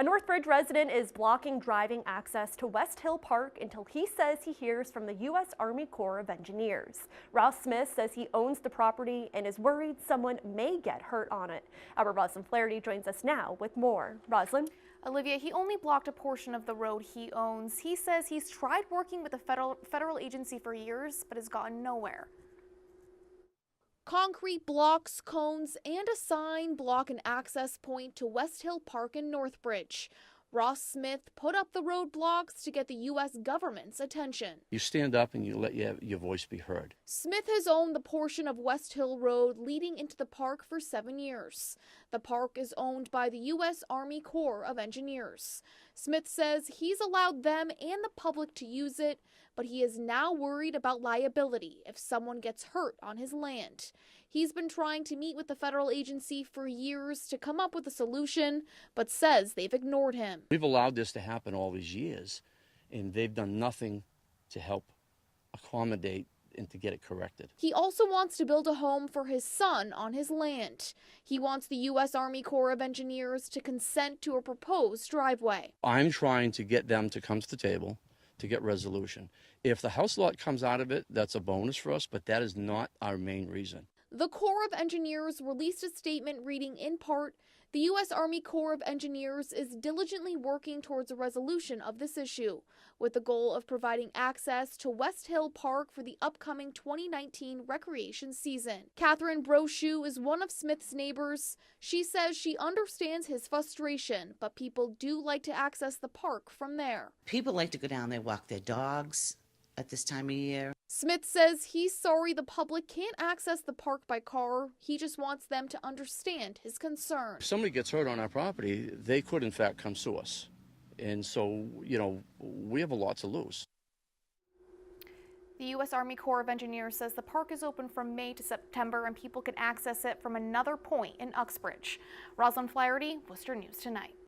A Northbridge resident is blocking driving access to West Hill Park until he says he hears from the U.S. Army Corps of Engineers. Ross Smith says he owns the property and is worried someone may get hurt on it. Our Roslyn Flaherty joins us now with more. Roslyn? Olivia, he only blocked a portion of the road he owns. He says he's tried working with a federal agency for years, but has gotten nowhere. Concrete blocks, cones, and a sign block an access point to West Hill Park in Northbridge. Ross Smith put up the roadblocks to get the U.S. government's attention. You stand up and you let your voice be heard. Smith has owned the portion of West Hill Road leading into the park for 7 years. The park is owned by the U.S. Army Corps of Engineers. Smith says he's allowed them and the public to use it, but he is now worried about liability if someone gets hurt on his land. He's been trying to meet with the federal agency for years to come up with a solution, but says they've ignored him. We've allowed this to happen all these years, and they've done nothing to help accommodate and to get it corrected. He also wants to build a home for his son on his land. He wants the U.S. Army Corps of Engineers to consent to a proposed driveway. I'm trying to get them to come to the table to get resolution. If the house lot comes out of it, that's a bonus for us, but that is not our main reason. The Corps of Engineers released a statement reading in part, "The U.S. Army Corps of Engineers is diligently working towards a resolution of this issue, with the goal of providing access to West Hill Park for the upcoming 2019 recreation season." Catherine Brochu is one of Smith's neighbors. She says she understands his frustration, but people do like to access the park from there. People like to go down there, walk their dogs at this time of year. Smith says he's sorry the public can't access the park by car. He just wants them to understand his concern. If somebody gets hurt on our property, they could in fact come sue us. And so, we have a lot to lose. The U.S. Army Corps of Engineers says the park is open from May to September and people can access it from another point in Uxbridge. Roslyn Flaherty, Worcester News Tonight.